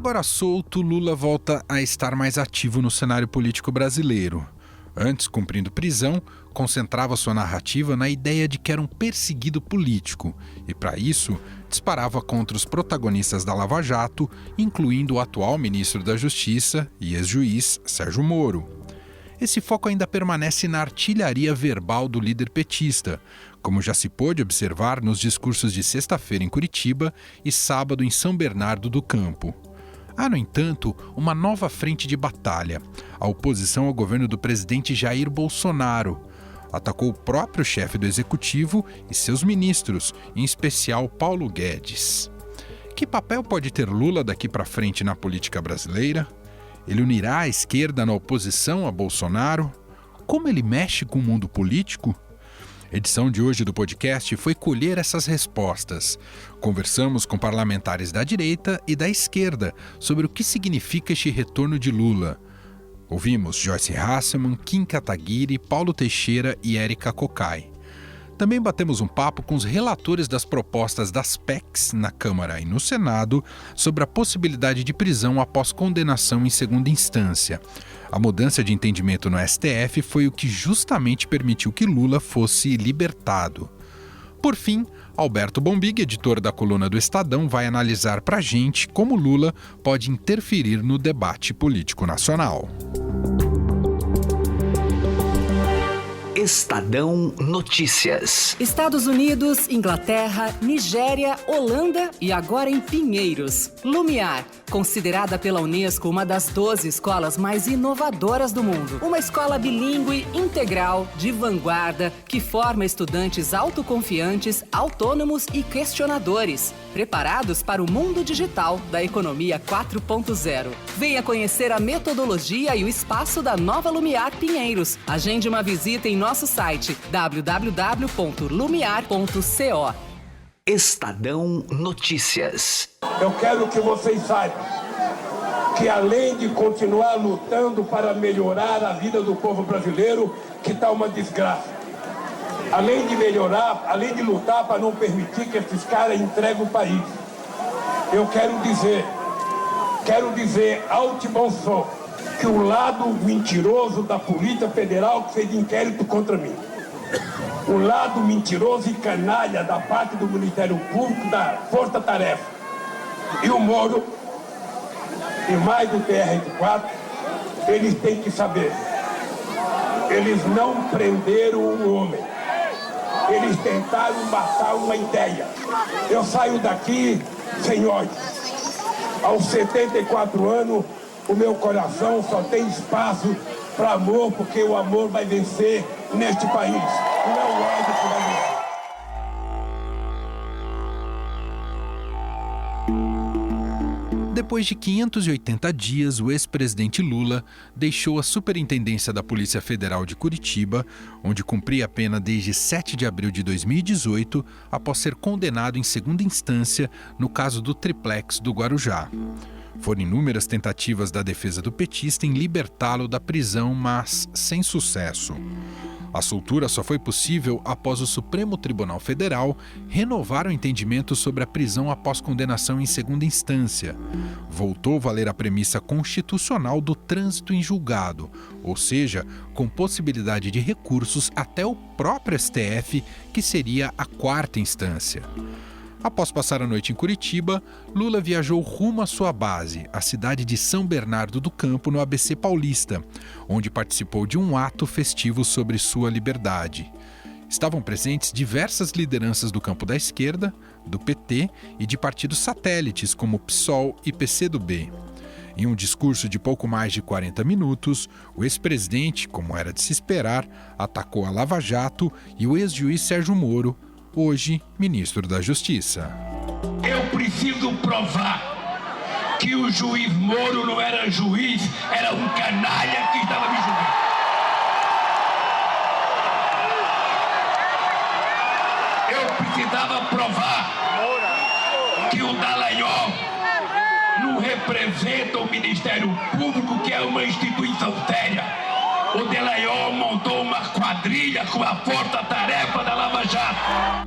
Agora solto, Lula volta a estar mais ativo no cenário político brasileiro. Antes, cumprindo prisão, concentrava sua narrativa na ideia de que era um perseguido político e, para isso, disparava contra os protagonistas da Lava Jato, incluindo o atual ministro da Justiça e ex-juiz Sérgio Moro. Esse foco ainda permanece na artilharia verbal do líder petista, como já se pôde observar nos discursos de sexta-feira em Curitiba e sábado em São Bernardo do Campo. Há, no entanto, uma nova frente de batalha: a oposição ao governo do presidente Jair Bolsonaro. Atacou o próprio chefe do executivo e seus ministros, em especial Paulo Guedes. Que papel pode ter Lula daqui para frente na política brasileira? Ele unirá a esquerda na oposição a Bolsonaro? Como ele mexe com o mundo político? A edição de hoje do podcast foi colher essas respostas. Conversamos com parlamentares da direita e da esquerda sobre o que significa este retorno de Lula. Ouvimos Joyce Hasselmann, Kim Kataguiri, Paulo Teixeira e Érica Cocai. Também batemos um papo com os relatores das propostas das PECs na Câmara e no Senado sobre a possibilidade de prisão após condenação em segunda instância. A mudança de entendimento no STF foi o que justamente permitiu que Lula fosse libertado. Por fim, Alberto Bombig, editor da coluna do Estadão, vai analisar pra gente como Lula pode interferir no debate político nacional. Estadão Notícias. Estados Unidos, Inglaterra, Nigéria, Holanda e agora em Pinheiros. Lumiar, considerada pela Unesco uma das 12 escolas mais inovadoras do mundo. Uma escola bilíngue, integral, de vanguarda, que forma estudantes autoconfiantes, autônomos e questionadores, preparados para o mundo digital da economia 4.0. Venha conhecer a metodologia e o espaço da nova Lumiar Pinheiros. Agende uma visita em nosso site www.lumiar.co. Estadão Notícias. Eu quero que vocês saibam que, além de continuar lutando para melhorar a vida do povo brasileiro, que está uma desgraça, além de melhorar, além de lutar para não permitir que esses caras entreguem o país, eu quero dizer alto e bom som que o lado mentiroso da Polícia Federal que fez inquérito contra mim, o lado mentiroso e canalha da parte do Ministério Público, da Força Tarefa, e o Moro, e mais do TRF4, eles têm que saber. Eles não prenderam o homem. Eles tentaram matar uma ideia. Eu saio daqui, senhores, aos 74 anos, o meu coração só tem espaço para amor, porque o amor vai vencer neste país. Não é o ódio que vai vencer. Depois de 580 dias, o ex-presidente Lula deixou a Superintendência da Polícia Federal de Curitiba, onde cumpria a pena desde 7 de abril de 2018, após ser condenado em segunda instância no caso do triplex do Guarujá. Foram inúmeras tentativas da defesa do petista em libertá-lo da prisão, mas sem sucesso. A soltura só foi possível após o Supremo Tribunal Federal renovar o entendimento sobre a prisão após condenação em segunda instância. Voltou a valer a premissa constitucional do trânsito em julgado, ou seja, com possibilidade de recursos até o próprio STF, que seria a quarta instância. Após passar a noite em Curitiba, Lula viajou rumo à sua base, a cidade de São Bernardo do Campo, no ABC Paulista, onde participou de um ato festivo sobre sua liberdade. Estavam presentes diversas lideranças do campo da esquerda, do PT e de partidos satélites como PSOL e PCdoB. Em um discurso de pouco mais de 40 minutos, o ex-presidente, como era de se esperar, atacou a Lava Jato e o ex-juiz Sérgio Moro, hoje ministro da Justiça. Eu preciso provar que o juiz Moro não era juiz, era um canalha que estava me julgando. Eu precisava provar que o Dallagnol não representa o Ministério Público, que é uma instituição séria. O Dallagnol montou uma quadrilha com a força-tarefa da Lava Jato.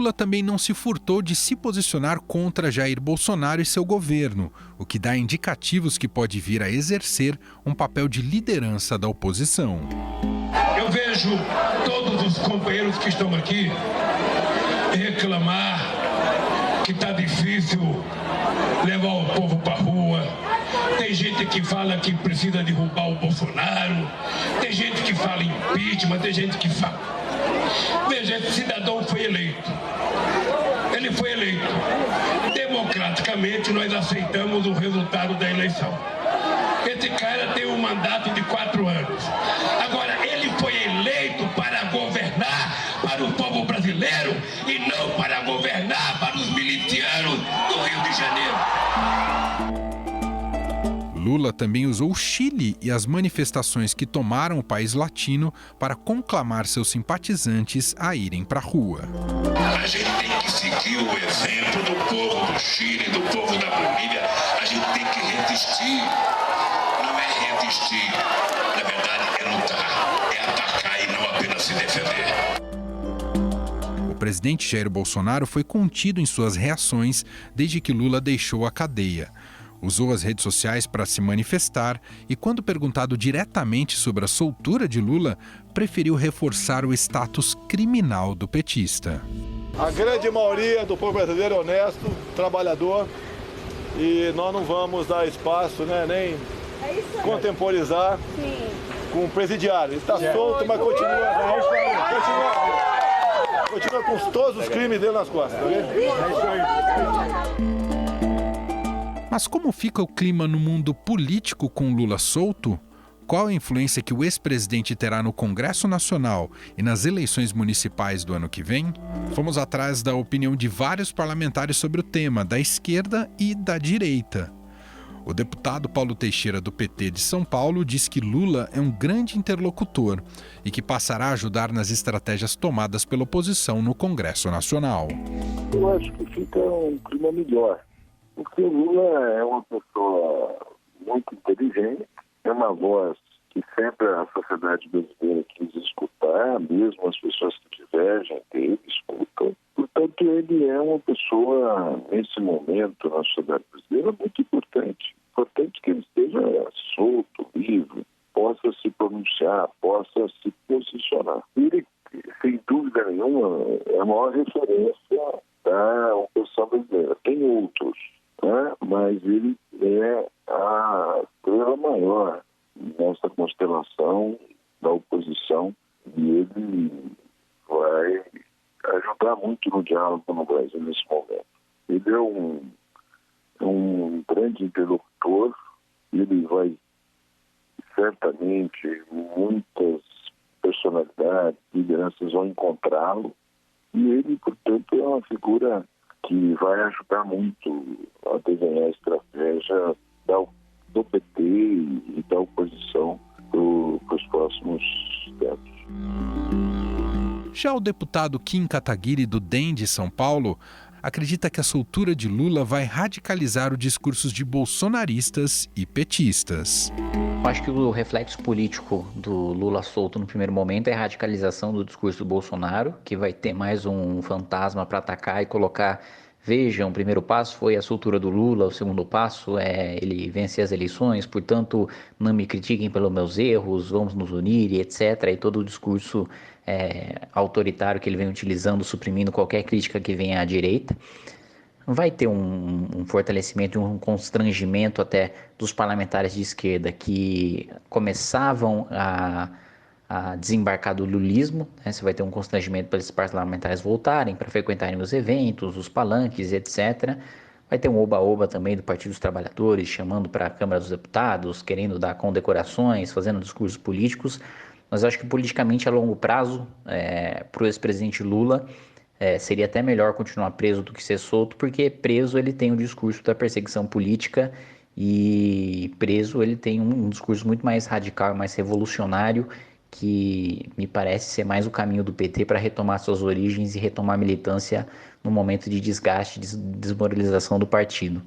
Lula também não se furtou de se posicionar contra Jair Bolsonaro e seu governo, o que dá indicativos que pode vir a exercer um papel de liderança da oposição. Eu vejo todos os companheiros que estão aqui reclamar que está difícil levar o povo para a rua. Tem gente que fala que precisa derrubar o Bolsonaro, tem gente que fala em impeachment, tem gente que fala... Veja, esse cidadão foi eleito. Ele foi eleito. Democraticamente, nós aceitamos o resultado da eleição. Esse cara tem um mandato de 4 anos. Agora, ele foi eleito para governar para o povo brasileiro e não para governar para os milicianos do Rio de Janeiro. Lula também usou o Chile e as manifestações que tomaram o país latino para conclamar seus simpatizantes a irem para a rua. A gente tem que seguir o exemplo do povo do Chile, do povo da Bolívia. A gente tem que resistir. Não é resistir, na verdade é lutar, é atacar e não apenas se defender. O presidente Jair Bolsonaro foi contido em suas reações desde que Lula deixou a cadeia. Usou as redes sociais para se manifestar e, quando perguntado diretamente sobre a soltura de Lula, preferiu reforçar o status criminal do petista. A grande maioria do povo brasileiro é honesto, trabalhador, e nós não vamos dar espaço, nem contemporizar com o presidiário. Ele está solto, mas continua com todos os crimes dele nas costas. Tá vendo? Mas como fica o clima no mundo político com Lula solto? Qual a influência que o ex-presidente terá no Congresso Nacional e nas eleições municipais do ano que vem? Fomos atrás da opinião de vários parlamentares sobre o tema, da esquerda e da direita. O deputado Paulo Teixeira, do PT de São Paulo, diz que Lula é um grande interlocutor e que passará a ajudar nas estratégias tomadas pela oposição no Congresso Nacional. Eu acho que fica um clima melhor. Porque o Lula é uma pessoa muito inteligente, é uma voz que sempre a sociedade brasileira quis escutar, mesmo as pessoas que divergem dele escutam. Portanto, ele é uma pessoa, nesse momento, na sociedade brasileira, muito importante. Importante que ele esteja solto, livre, possa se pronunciar, possa se posicionar. Ele, sem dúvida nenhuma, é a maior referência da oposição brasileira. Tem outros, mas ele é a estrela maior nessa constelação da oposição e ele vai ajudar muito no diálogo no Brasil nesse momento. Ele é um grande interlocutor, ele vai certamente, muitas personalidades, lideranças vão encontrá-lo e ele, portanto, é uma figura que vai ajudar muito a desenhar a estratégia do PT e da oposição para os próximos tempos. Já o deputado Kim Kataguiri, do DEM de São Paulo, acredita que a soltura de Lula vai radicalizar os discursos de bolsonaristas e petistas. Eu acho que o reflexo político do Lula solto no primeiro momento é a radicalização do discurso do Bolsonaro, que vai ter mais um fantasma para atacar e colocar... Vejam, o primeiro passo foi a soltura do Lula, o segundo passo é ele vencer as eleições, portanto, não me critiquem pelos meus erros, vamos nos unir, etc. E todo o discurso autoritário que ele vem utilizando, suprimindo qualquer crítica que venha à direita. Vai ter um fortalecimento, um constrangimento até dos parlamentares de esquerda que começavam a desembarcar do lulismo, Você vai ter um constrangimento para esses parlamentares voltarem, para frequentarem os eventos, os palanques, etc. Vai ter um oba-oba também do Partido dos Trabalhadores, chamando para a Câmara dos Deputados, querendo dar condecorações, fazendo discursos políticos. Mas eu acho que politicamente a longo prazo, para o ex-presidente Lula, seria até melhor continuar preso do que ser solto, porque preso ele tem o discurso da perseguição política e preso ele tem um discurso muito mais radical, mais revolucionário, que me parece ser mais o caminho do PT para retomar suas origens e retomar a militância no momento de desgaste, desmoralização do partido.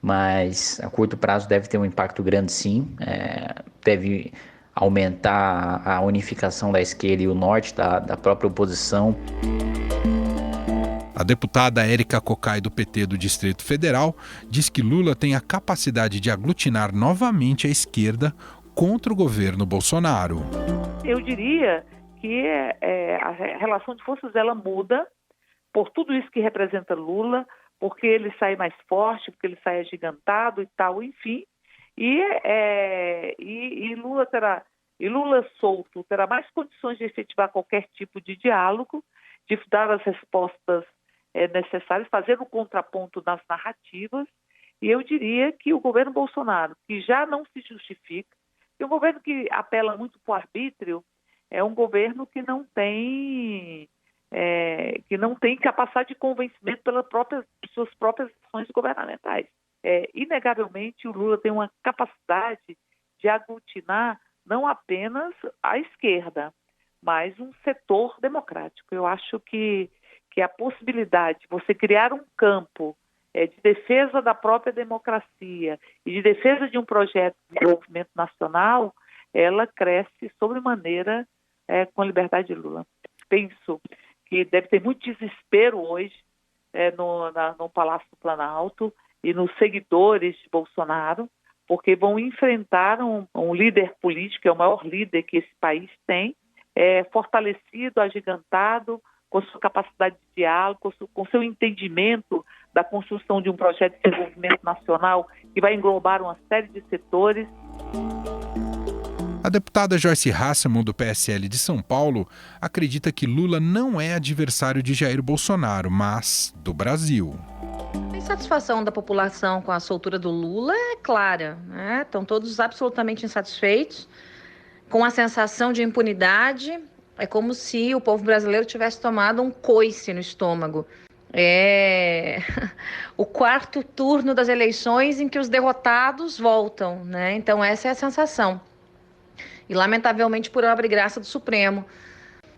Mas a curto prazo deve ter um impacto grande sim, deve aumentar a unificação da esquerda e o norte da própria oposição. A deputada Érica Cocai, do PT do Distrito Federal, diz que Lula tem a capacidade de aglutinar novamente a esquerda contra o governo Bolsonaro. Eu diria que a relação de forças ela muda por tudo isso que representa Lula, porque ele sai mais forte, porque ele sai agigantado e tal, enfim. E Lula solto terá mais condições de efetivar qualquer tipo de diálogo, de dar as respostas necessárias, fazer um contraponto nas narrativas. E eu diria que o governo Bolsonaro, que já não se justifica, é um governo que apela muito para o arbítrio, é um governo que não tem capacidade de convencimento pelas suas próprias ações governamentais. Inegavelmente, o Lula tem uma capacidade de aglutinar não apenas a esquerda, mas um setor democrático. Eu acho que a possibilidade de você criar um campo de defesa da própria democracia e de defesa de um projeto de desenvolvimento nacional, ela cresce sobremaneira com a liberdade de Lula. Penso que deve ter muito desespero hoje no Palácio do Planalto e nos seguidores de Bolsonaro, porque vão enfrentar um líder político, que é o maior líder que esse país tem, fortalecido, agigantado, com sua capacidade de diálogo, com seu entendimento da construção de um projeto de desenvolvimento nacional que vai englobar uma série de setores. A deputada Joyce Hasselmann, do PSL de São Paulo, acredita que Lula não é adversário de Jair Bolsonaro, mas do Brasil. A insatisfação da população com a soltura do Lula é clara, né? Estão todos absolutamente insatisfeitos, com a sensação de impunidade. É como se o povo brasileiro tivesse tomado um coice no estômago. É o quarto turno das eleições em que os derrotados voltam, né? Então essa é a sensação. E lamentavelmente por obra e graça do Supremo.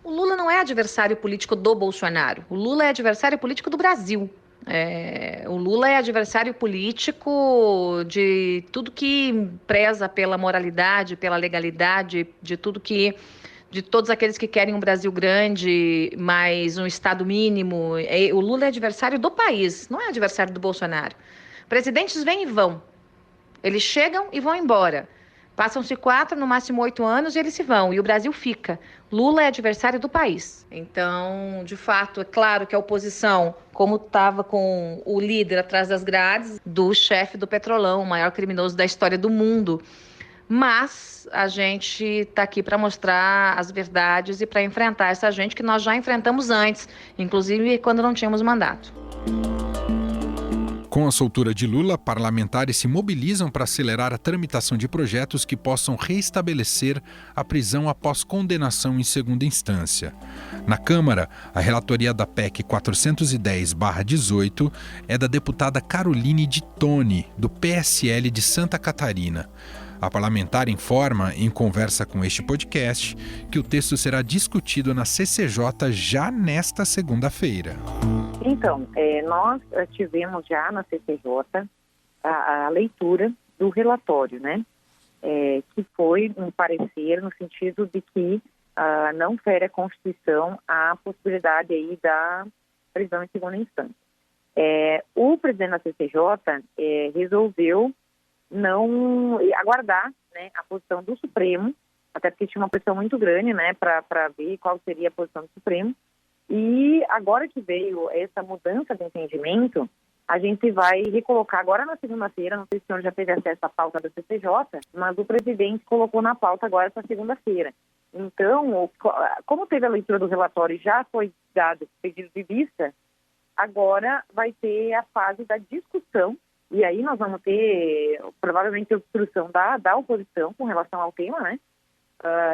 O Lula não é adversário político do Bolsonaro. O Lula é adversário político do Brasil. O Lula é adversário político de tudo que preza pela moralidade, pela legalidade, de todos aqueles que querem um Brasil grande, mais um Estado mínimo. O Lula é adversário do país, não é adversário do Bolsonaro. Presidentes vêm e vão. Eles chegam e vão embora. Passam-se 4, no máximo 8 anos e eles se vão. E o Brasil fica. Lula é adversário do país. Então, de fato, é claro que a oposição, como estava com o líder atrás das grades, do chefe do Petrolão, o maior criminoso da história do mundo. Mas a gente está aqui para mostrar as verdades e para enfrentar essa gente que nós já enfrentamos antes, inclusive quando não tínhamos mandato. Com a soltura de Lula, parlamentares se mobilizam para acelerar a tramitação de projetos que possam reestabelecer a prisão após condenação em segunda instância. Na Câmara, a relatoria da PEC 410/18 é da deputada Caroline de Toni, do PSL de Santa Catarina. A parlamentar informa, em conversa com este podcast, que o texto será discutido na CCJ já nesta segunda-feira. Então, nós tivemos já na CCJ a leitura do relatório, né? Que foi um parecer no sentido de que não fere a Constituição a possibilidade aí da prisão em segunda instância. O presidente da CCJ resolveu não aguardar, né, a posição do Supremo, até porque tinha uma pressão muito grande, né, para ver qual seria a posição do Supremo. E agora que veio essa mudança de entendimento, a gente vai recolocar agora na segunda-feira, não sei se o senhor já teve acesso à pauta da CCJ, mas o presidente colocou na pauta agora essa segunda-feira. Então, como teve a leitura do relatório e já foi dado pedido de vista, agora vai ter a fase da discussão. E aí nós vamos ter, provavelmente, a obstrução da oposição com relação ao tema, né?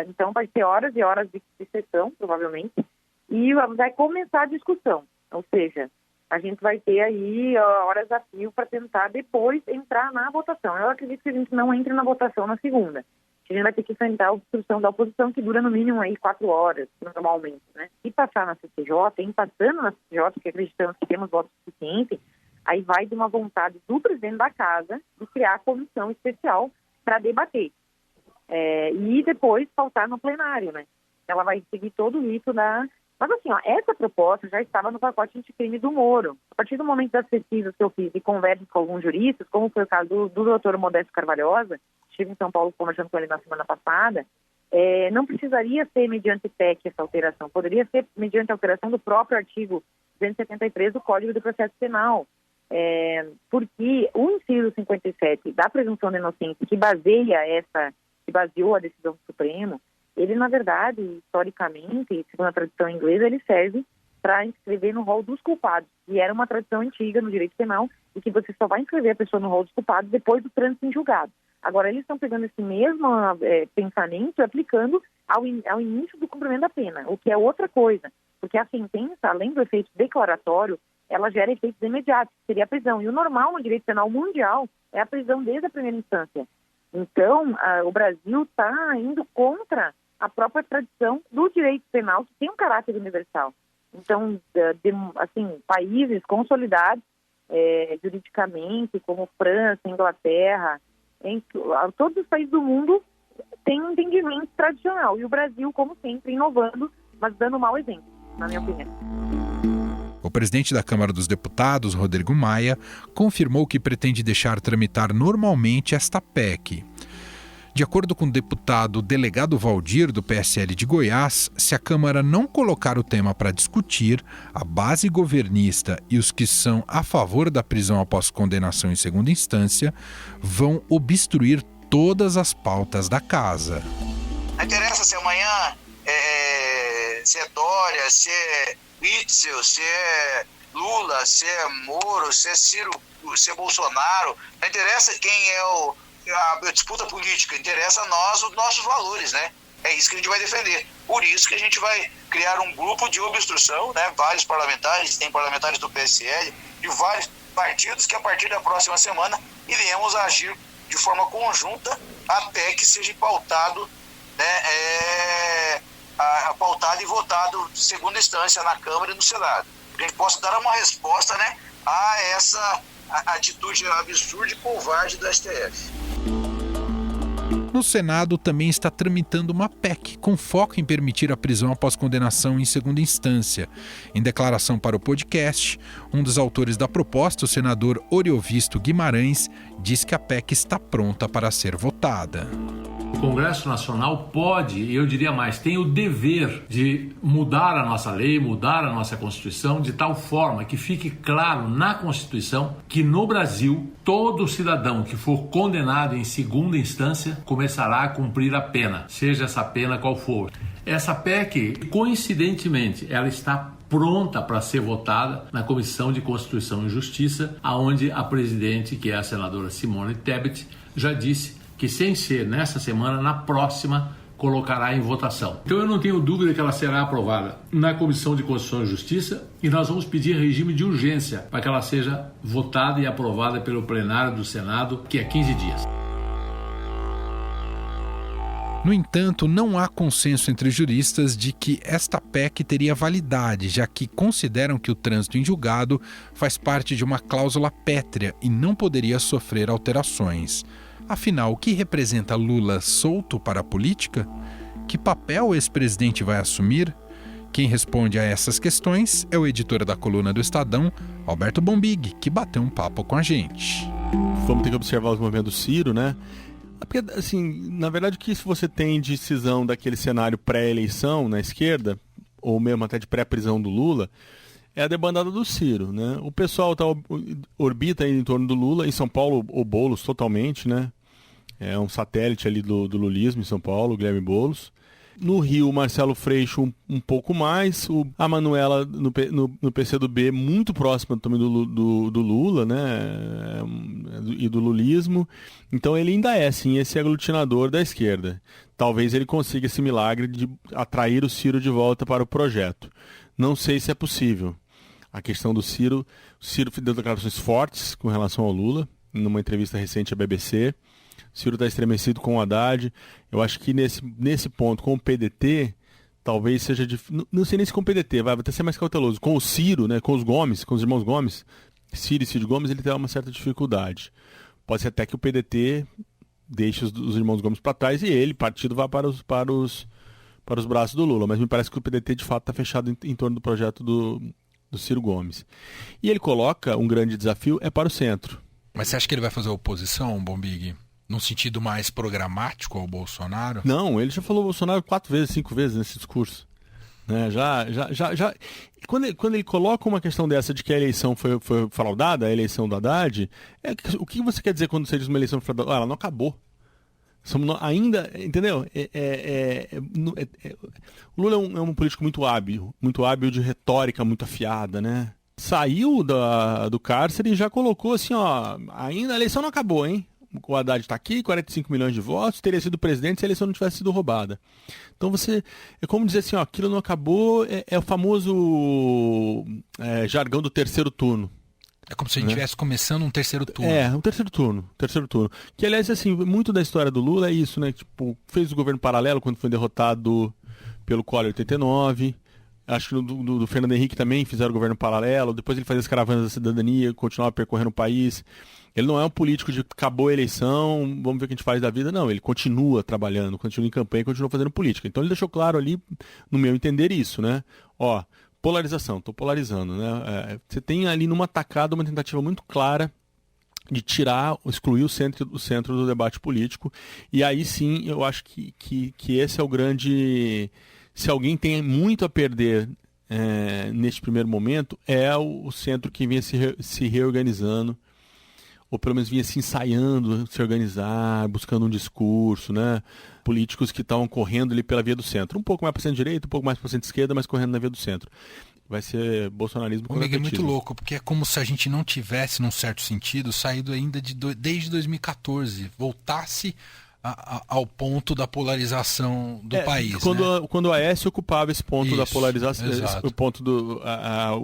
Então vai ter horas e horas de sessão, provavelmente, e vai começar a discussão. Ou seja, a gente vai ter aí horas a fio para tentar depois entrar na votação. Eu acredito que a gente não entre na votação na segunda. A gente vai ter que enfrentar a obstrução da oposição, que dura no mínimo aí 4 horas, normalmente, né? E passar na CCJ, empatando na CCJ, porque acreditamos que temos votos suficientes, aí vai de uma vontade do presidente da casa de criar a comissão especial para debater. E depois pautar no plenário, né? Ela vai seguir todo o rito Mas assim, essa proposta já estava no pacote anticrime do Moro. A partir do momento das pesquisas que eu fiz e conversas com alguns juristas, como foi o caso do doutor Modesto Carvalhosa, estive em São Paulo conversando com ele na semana passada, não precisaria ser mediante PEC essa alteração, poderia ser mediante a alteração do próprio artigo 273 do Código do Processo Penal, porque o inciso 57 da presunção de inocência, que baseou a decisão do Supremo, ele, na verdade, historicamente, segundo a tradição inglesa, ele serve para inscrever no rol dos culpados, e era uma tradição antiga no direito penal, e que você só vai inscrever a pessoa no rol dos culpados depois do trânsito em julgado. Agora, eles estão pegando esse mesmo pensamento e aplicando ao início do cumprimento da pena, o que é outra coisa, porque a sentença, além do efeito declaratório, ela gera efeitos imediatos, que seria a prisão, e o normal no direito penal mundial é a prisão desde a primeira instância. Então, o Brasil está indo contra a própria tradição do direito penal, que tem um caráter universal. Então, países consolidados juridicamente, como França, Inglaterra, todos os países do mundo têm um entendimento tradicional. E o Brasil, como sempre, inovando, mas dando mau exemplo, na minha opinião. O presidente da Câmara dos Deputados, Rodrigo Maia, confirmou que pretende deixar tramitar normalmente esta PEC. De acordo com o deputado delegado Valdir, do PSL de Goiás, se a Câmara não colocar o tema para discutir, a base governista e os que são a favor da prisão após condenação em segunda instância vão obstruir todas as pautas da casa. Não interessa se amanhã se é Dória, se é Witzel, se é Lula, se é Moro, se é Ciro, se é Bolsonaro. Não interessa quem é a disputa política, interessa a nós os nossos valores, né? É isso que a gente vai defender. Por isso que a gente vai criar um grupo de obstrução, né? Vários parlamentares, tem parlamentares do PSL, de vários partidos, que a partir da próxima semana iremos agir de forma conjunta até que seja pautado, né? Pautado e votado de segunda instância na Câmara e no Senado. A gente possa dar uma resposta, né, a essa atitude absurda e covarde da STF. No Senado também está tramitando uma PEC com foco em permitir a prisão após condenação em segunda instância. Em declaração para o podcast, um dos autores da proposta, o senador Oriovisto Guimarães, diz que a PEC está pronta para ser votada. O Congresso Nacional pode, e eu diria mais, tem o dever de mudar a nossa lei, mudar a nossa Constituição, de tal forma que fique claro na Constituição que no Brasil, todo cidadão que for condenado em segunda instância começará a cumprir a pena, seja essa pena qual for. Essa PEC, coincidentemente, ela está pronta para ser votada na Comissão de Constituição e Justiça, onde a presidente, que é a senadora Simone Tebet, já disse que sem ser nessa semana, na próxima, colocará em votação. Então eu não tenho dúvida que ela será aprovada na Comissão de Constituição e Justiça e nós vamos pedir regime de urgência para que ela seja votada e aprovada pelo plenário do Senado, que é 15 dias. No entanto, não há consenso entre juristas de que esta PEC teria validade, já que consideram que o trânsito em julgado faz parte de uma cláusula pétrea e não poderia sofrer alterações. Afinal, o que representa Lula solto para a política? Que papel o ex-presidente vai assumir? Quem responde a essas questões é o editor da coluna do Estadão, Alberto Bombig, que bateu um papo com a gente. Vamos ter que observar os movimentos do Ciro, né? Porque, assim, na verdade, o que você tem de cisão daquele cenário pré-eleição na esquerda, ou mesmo até de pré-prisão do Lula, é a debandada do Ciro, né? O pessoal orbita aí em torno do Lula, em São Paulo o Boulos totalmente, né? É um satélite ali do lulismo em São Paulo, o Guilherme Boulos. No Rio, o Marcelo Freixo um pouco mais, a Manuela no PCdoB muito próxima também do Lula, né? E do lulismo. Então ele ainda é, sim, esse aglutinador da esquerda. Talvez ele consiga esse milagre de atrair o Ciro de volta para o projeto. Não sei se é possível. A questão do Ciro, o Ciro deu declarações fortes com relação ao Lula, numa entrevista recente à BBC. O Ciro está estremecido com o Haddad. Eu acho que nesse ponto, com o PDT, talvez seja difícil. Não sei nem se com o PDT, vai até ser mais cauteloso. Com o Ciro, né, com os Gomes, com os irmãos Gomes, Ciro e Cid Gomes, ele tem uma certa dificuldade. Pode ser até que o PDT deixe os irmãos Gomes para trás e ele, partido, vá para os para os braços do Lula, mas me parece que o PDT de fato está fechado em torno do projeto do Ciro Gomes. E ele coloca um grande desafio para o centro. Mas você acha que ele vai fazer oposição, Bombig, num sentido mais programático ao Bolsonaro? Não, ele já falou Bolsonaro 4 vezes, 5 vezes nesse discurso. Né? Já. Quando ele coloca uma questão dessa de que a eleição foi fraudada, a eleição do Haddad, o que você quer dizer quando você diz uma eleição fraudada? Ela não acabou. Ainda, entendeu? O Lula é um político muito hábil de retórica muito afiada, né? Saiu do cárcere e já colocou assim, ó, ainda a eleição não acabou, hein? O Haddad está aqui, 45 milhões de votos, teria sido presidente se a eleição não tivesse sido roubada. Então é como dizer assim, ó, aquilo não acabou, é o famoso jargão do terceiro turno. É como se a gente estivesse começando um terceiro turno. Um terceiro turno. Que, aliás, assim, muito da história do Lula é isso, né? Tipo, fez o governo paralelo quando foi derrotado pelo Collor em 89. Acho que do Fernando Henrique também fizeram o governo paralelo. Depois ele fazia as caravanas da cidadania, continuava percorrendo o país. Ele não é um político de acabou a eleição, vamos ver o que a gente faz da vida. Não, ele continua trabalhando, continua em campanha, continua fazendo política. Então ele deixou claro ali, no meu entender, isso, né? Ó, polarização, estou polarizando, né? Você tem ali numa tacada uma tentativa muito clara de excluir o centro do debate político. E aí sim, eu acho que esse é o grande... Se alguém tem muito a perder neste primeiro momento, é o centro que vinha se reorganizando, ou pelo menos vinha se ensaiando, se organizar, buscando um discurso, né? Políticos que estavam correndo ali pela via do centro. Um pouco mais para centro-direita, um pouco mais para centro-esquerda, mas correndo na via do centro. Vai ser bolsonarismo com é muito louco, porque é como se a gente não tivesse, num certo sentido, saído ainda desde 2014. Voltasse ao ponto da polarização do país. Quando o Aécio ocupava esse ponto da polarização, o ponto do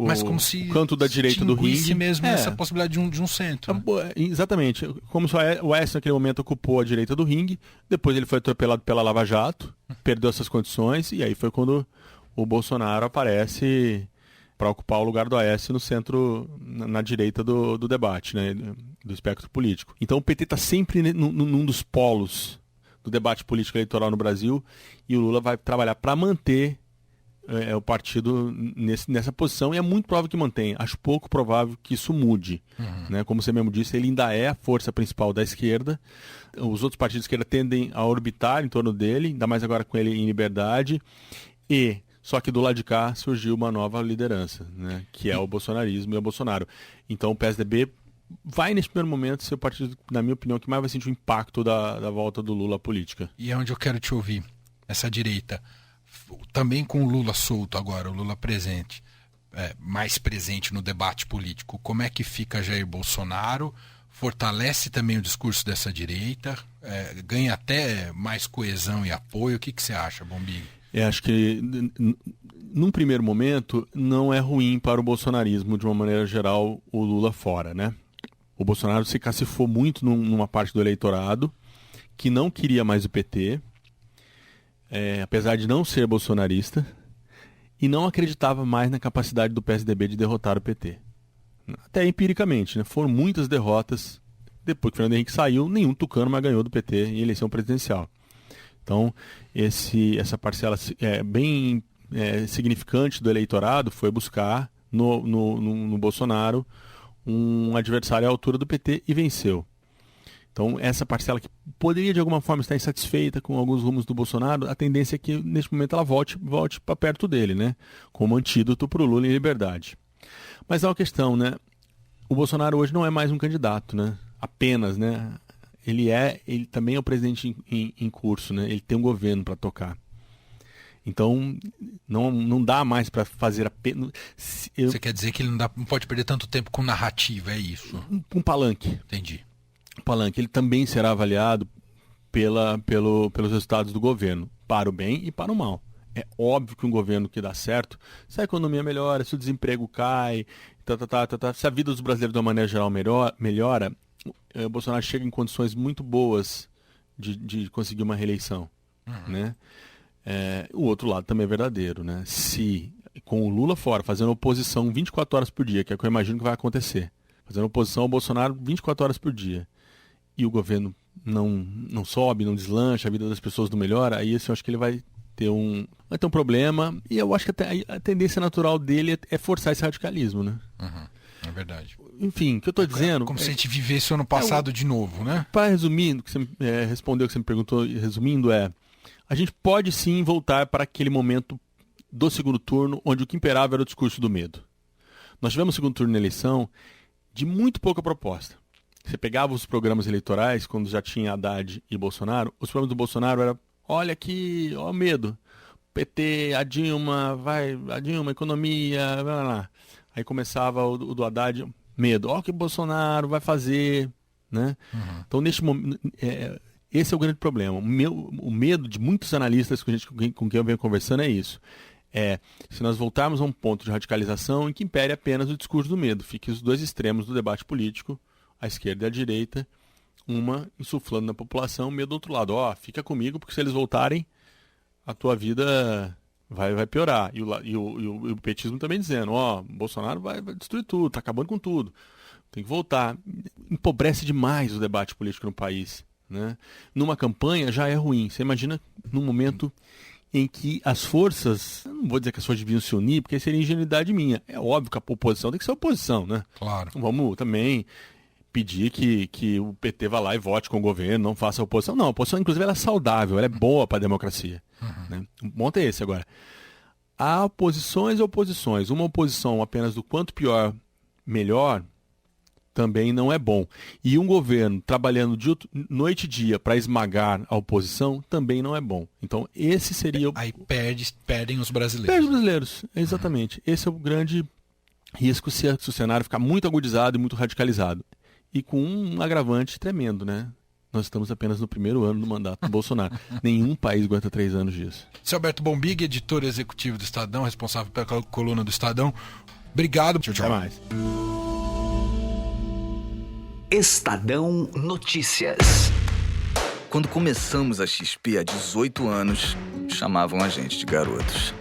mas como se canto da direita do ringue mesmo essa possibilidade de um centro. Exatamente. Como se o Aécio naquele momento ocupou a direita do ringue, depois ele foi atropelado pela Lava Jato, perdeu essas condições, e aí foi quando o Bolsonaro aparece para ocupar o lugar do Aécio no centro, na direita do debate, né, do espectro político. Então o PT está sempre num dos polos do debate político eleitoral no Brasil, e o Lula vai trabalhar para manter o partido nessa posição, e é muito provável que mantenha. Acho pouco provável que isso mude. Né? Como você mesmo disse, ele ainda é a força principal da esquerda. Os outros partidos de esquerda tendem a orbitar em torno dele, ainda mais agora com ele em liberdade, só que do lado de cá surgiu uma nova liderança, né? Que é o bolsonarismo e o Bolsonaro. Então o PSDB vai, nesse primeiro momento, ser o partido, na minha opinião, que mais vai sentir o impacto da volta do Lula à política. E é onde eu quero te ouvir, essa direita, também com o Lula solto agora, o Lula presente, mais presente no debate político. Como é que fica Jair Bolsonaro? Fortalece também o discurso dessa direita? Ganha até mais coesão e apoio? O que você acha, Bombig? Acho que, num primeiro momento, não é ruim para o bolsonarismo, de uma maneira geral, o Lula fora, né? O Bolsonaro se cacifou muito numa parte do eleitorado que não queria mais o PT, apesar de não ser bolsonarista, e não acreditava mais na capacidade do PSDB de derrotar o PT. Até empiricamente, né? Foram muitas derrotas. Depois que o Fernando Henrique saiu, nenhum tucano mais ganhou do PT em eleição presidencial. Então, essa parcela bem significante do eleitorado foi buscar no Bolsonaro um adversário à altura do PT e venceu. Então, essa parcela que poderia, de alguma forma, estar insatisfeita com alguns rumos do Bolsonaro, a tendência é que, neste momento, ela volte para perto dele, né? Como antídoto para o Lula em liberdade. Mas há uma questão, né? O Bolsonaro hoje não é mais um candidato, né? Apenas, né? Ele também é o presidente em curso, né? Ele tem um governo para tocar. Então, não dá mais para fazer apenas... Você quer dizer que ele não pode perder tanto tempo com narrativa, é isso? Um palanque. Entendi. Um palanque. Ele também será avaliado pelos resultados do governo, para o bem e para o mal. É óbvio que um governo que dá certo, se a economia melhora, se o desemprego cai, se a vida dos brasileiros de uma maneira geral melhora, o Bolsonaro chega em condições muito boas de conseguir uma reeleição, né? O outro lado também é verdadeiro, né? Se com o Lula fora, fazendo oposição 24 horas por dia, que é o que eu imagino que vai acontecer, fazendo oposição ao Bolsonaro 24 horas por dia, e o governo não sobe, não deslancha, a vida das pessoas não melhora, aí assim, eu acho que ele vai ter um problema, e eu acho que a tendência natural dele é forçar esse radicalismo, né? É verdade. Enfim, o que eu estou dizendo... Como se a gente vivesse o ano passado de novo, né? Para resumir, que você respondeu o que você me perguntou, resumindo, a gente pode sim voltar para aquele momento do segundo turno, onde o que imperava era o discurso do medo. Nós tivemos o segundo turno na eleição de muito pouca proposta. Você pegava os programas eleitorais, quando já tinha Haddad e Bolsonaro, os programas do Bolsonaro eram, olha aqui, ó o medo. PT, a Dilma, economia, blá, blá, blá. Aí começava o do Haddad, medo. Ó o que o Bolsonaro vai fazer, né? Então, neste momento, esse é o grande problema. O medo de muitos analistas com quem eu venho conversando é isso. Se nós voltarmos a um ponto de radicalização em que impere apenas o discurso do medo, fique os dois extremos do debate político, a esquerda e a direita, uma insuflando na população, medo do outro lado. Fica comigo, porque se eles voltarem, a tua vida vai piorar. E o petismo também dizendo, Bolsonaro vai destruir tudo, está acabando com tudo. Tem que voltar. Empobrece demais o debate político no país, né? Numa campanha já é ruim. Você imagina num momento em que as forças, não vou dizer que as forças deviam se unir, porque seria ingenuidade minha. É óbvio que a oposição tem que ser oposição, né? Claro. Vamos também pedir que o PT vá lá e vote com o governo, não faça oposição. Não, a oposição, inclusive, ela é saudável, ela é boa para a democracia. Né? O ponto é esse agora. Há oposições e oposições. Uma oposição apenas do quanto pior, melhor, também não é bom. E um governo trabalhando noite e dia para esmagar a oposição também não é bom. Então, esse seria... Aí perdem os brasileiros. Perdem os brasileiros, exatamente. Esse é o grande risco se o cenário ficar muito agudizado e muito radicalizado. E com um agravante tremendo, né? Nós estamos apenas no primeiro ano do mandato do Bolsonaro. Nenhum país aguenta 3 anos disso. Seu Alberto Bombig, editor executivo do Estadão, responsável pela coluna do Estadão. Obrigado. Tchau, tchau. Até mais. Estadão Notícias. Quando começamos a XP há 18 anos, chamavam a gente de garotos.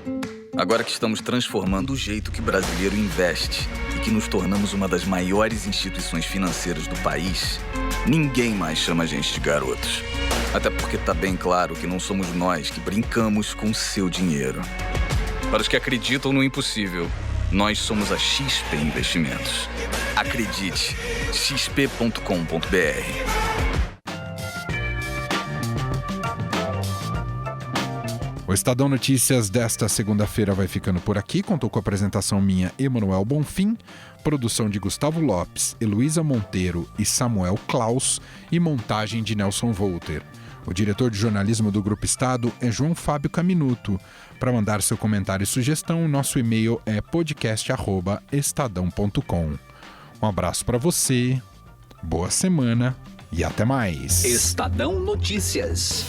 Agora que estamos transformando o jeito que o brasileiro investe e que nos tornamos uma das maiores instituições financeiras do país, ninguém mais chama a gente de garotos. Até porque tá bem claro que não somos nós que brincamos com o seu dinheiro. Para os que acreditam no impossível, nós somos a XP Investimentos. Acredite, xp.com.br. O Estadão Notícias desta segunda-feira vai ficando por aqui. Contou com a apresentação minha, Emanuel Bonfim, produção de Gustavo Lopes, Heloísa Monteiro e Samuel Klaus e montagem de Nelson Volter. O diretor de jornalismo do Grupo Estado é João Fábio Caminuto. Para mandar seu comentário e sugestão, o nosso e-mail é podcast@estadão.com. Um abraço para você, boa semana e até mais. Estadão Notícias.